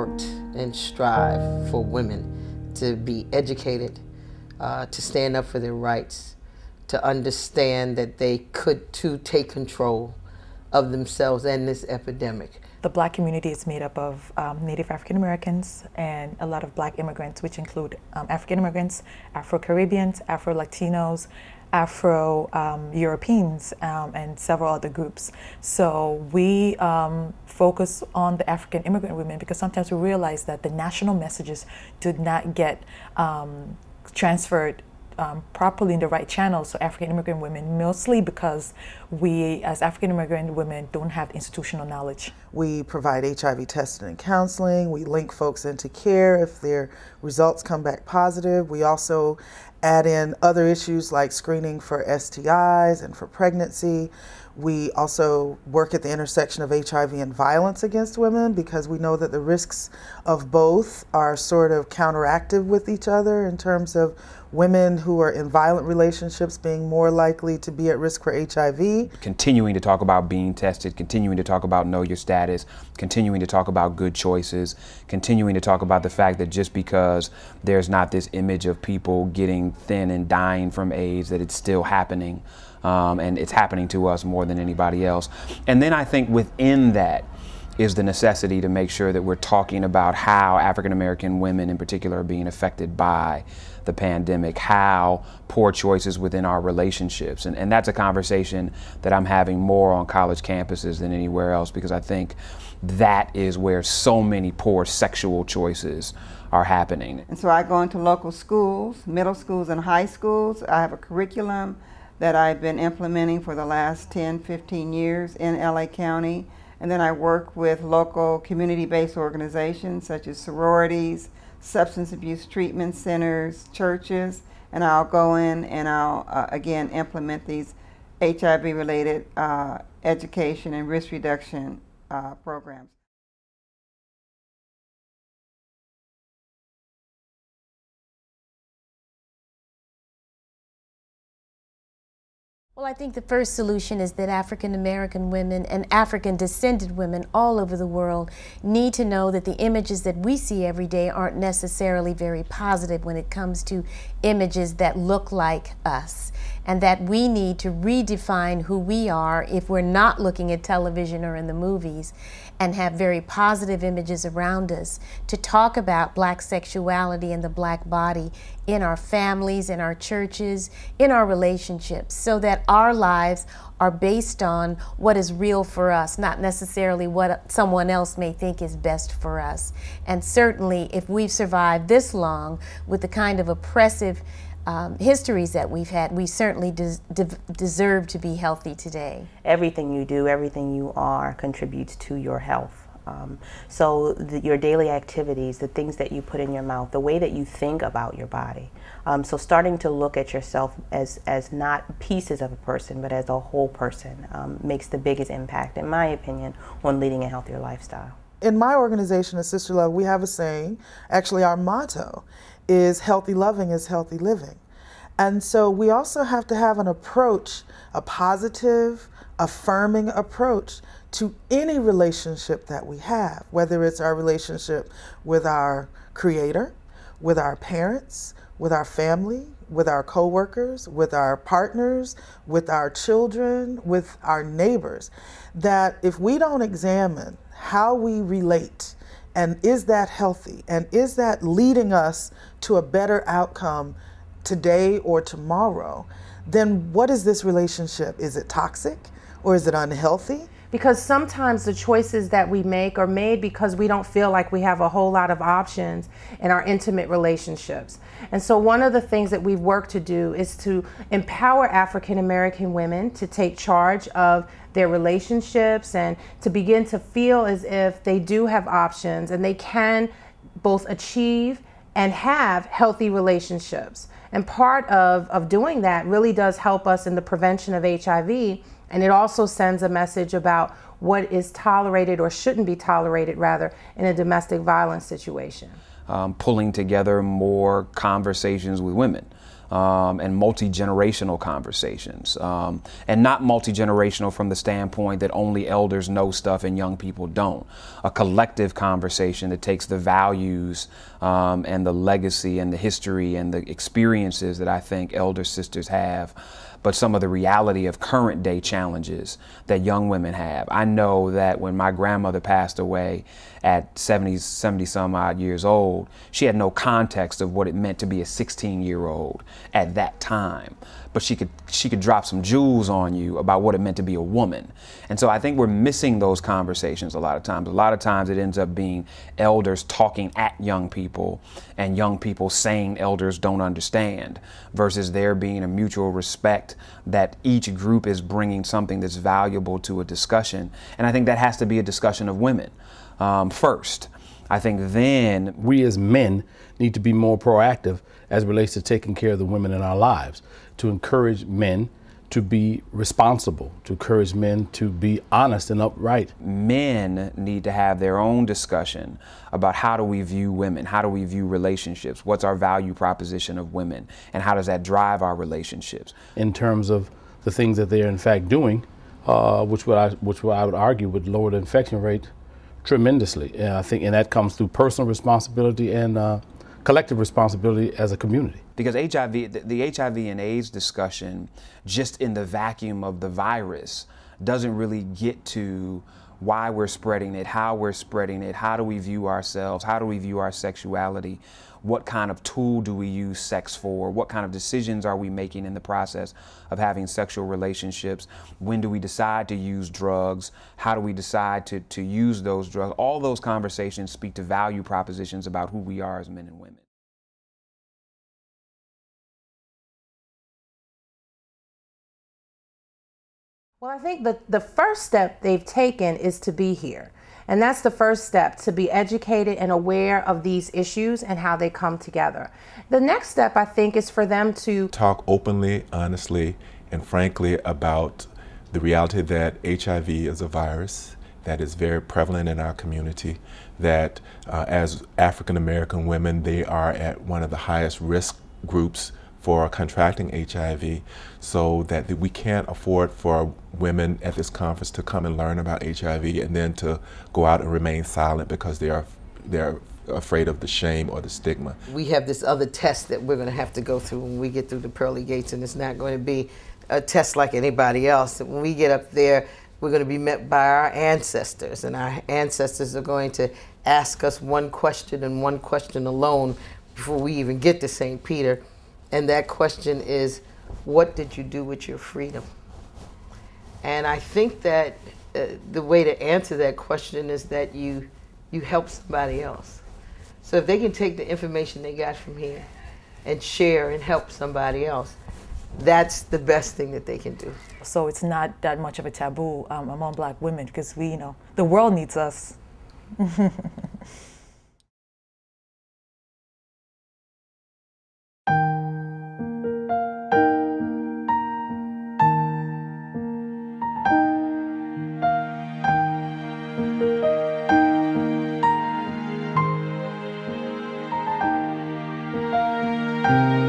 worked and strived for women to be educated, to stand up for their rights, to understand that they could too take control of themselves and this epidemic. The Black community is made up of Native African Americans and a lot of Black immigrants, which include African immigrants, Afro-Caribbeans, Afro-Latinos, Afro-Europeans, and several other groups. So we focus on the African immigrant women because sometimes we realize that the national messages do not get transferred properly in the right channels to African immigrant women, mostly because we as African immigrant women don't have institutional knowledge. We provide HIV testing and counseling. We link folks into care if their results come back positive. We also add in other issues like screening for STIs and for pregnancy. We also work at the intersection of HIV and violence against women because we know that the risks of both are sort of counteractive with each other in terms of women who are in violent relationships being more likely to be at risk for HIV. Continuing to talk about being tested, continuing to talk about know your status, continuing to talk about good choices, continuing to talk about the fact that just because there's not this image of people getting thin and dying from AIDS, that it's still happening. And it's happening to us more than anybody else. And then I think within that is the necessity to make sure that we're talking about how African American women in particular are being affected by the pandemic, how poor choices within our relationships. And that's a conversation that I'm having more on college campuses than anywhere else, because I think that is where so many poor sexual choices are happening. And so I go into local schools, middle schools and high schools. I have a curriculum that I've been implementing for the last 10, 15 years in LA County. And then I work with local community-based organizations such as sororities, substance abuse treatment centers, churches, and I'll go in and I'll again implement these HIV-related education and risk reduction programs. Well, I think the first solution is that African American women and African descended women all over the world need to know that the images that we see every day aren't necessarily very positive when it comes to images that look like us, and that we need to redefine who we are if we're not looking at television or in the movies, and have very positive images around us to talk about Black sexuality and the Black body in our families, in our churches, in our relationships, so that our lives are based on what is real for us, not necessarily what someone else may think is best for us. And certainly if we've survived this long with the kind of oppressive histories that we've had, we certainly deserve to be healthy today. Everything you do, everything you are contributes to your health. So your daily activities, the things that you put in your mouth, the way that you think about your body. So starting to look at yourself as not pieces of a person, but as a whole person makes the biggest impact, in my opinion, on leading a healthier lifestyle. In my organization, at Sister Love, we have a saying, actually our motto is healthy loving is healthy living. And so we also have to have an approach, a positive, affirming approach to any relationship that we have, whether it's our relationship with our Creator, with our parents, with our family, with our coworkers, with our partners, with our children, with our neighbors, that if we don't examine how we relate, and is that healthy, and is that leading us to a better outcome today or tomorrow, then what is this relationship? Is it toxic or is it unhealthy? Because sometimes the choices that we make are made because we don't feel like we have a whole lot of options in our intimate relationships. And so one of the things that we've worked to do is to empower African American women to take charge of their relationships and to begin to feel as if they do have options and they can both achieve and have healthy relationships. And part of doing that really does help us in the prevention of HIV. And it also sends a message about what is tolerated or shouldn't be tolerated, rather, in a domestic violence situation. Pulling together more conversations with women and multi-generational conversations, and not multi-generational from the standpoint that only elders know stuff and young people don't. A collective conversation that takes the values and the legacy and the history and the experiences that I think elder sisters have, but some of the reality of current day challenges that young women have. I know that when my grandmother passed away at 70 some odd years old, she had no context of what it meant to be a 16-year-old at that time. But she could drop some jewels on you about what it meant to be a woman. And so I think we're missing those conversations a lot of times. A lot of times it ends up being elders talking at young people and young people saying elders don't understand, versus there being a mutual respect that each group is bringing something that's valuable to a discussion. And I think that has to be a discussion of women first. I think then we as men need to be more proactive as it relates to taking care of the women in our lives, to encourage men to be responsible, to encourage men to be honest and upright. Men need to have their own discussion about how do we view women, how do we view relationships, what's our value proposition of women, and how does that drive our relationships. In terms of the things that they're in fact doing, which I would argue would lower the infection rate tremendously. And I think, and that comes through personal responsibility and collective responsibility as a community. Because HIV, the HIV and AIDS discussion, just in the vacuum of the virus, doesn't really get to why we're spreading it, how we're spreading it, how do we view ourselves, how do we view our sexuality, what kind of tool do we use sex for, what kind of decisions are we making in the process of having sexual relationships, when do we decide to use drugs, how do we decide to use those drugs. All those conversations speak to value propositions about who we are as men and women. Well, I think the first step they've taken is to be here. And that's the first step, to be educated and aware of these issues and how they come together. The next step, I think, is for them to talk openly, honestly, and frankly about the reality that HIV is a virus that is very prevalent in our community, that as African American women, they are at one of the highest risk groups for contracting HIV, so that we can't afford for women at this conference to come and learn about HIV and then to go out and remain silent because they're afraid of the shame or the stigma. We have this other test that we're going to have to go through when we get through the pearly gates, and it's not going to be a test like anybody else. When we get up there, we're going to be met by our ancestors, and our ancestors are going to ask us one question and one question alone before we even get to St. Peter. And that question is, what did you do with your freedom? And I think that the way to answer that question is that you help somebody else. So if they can take the information they got from here and share and help somebody else, that's the best thing that they can do. So it's not that much of a taboo among Black women, because we, the world needs us. Thank you.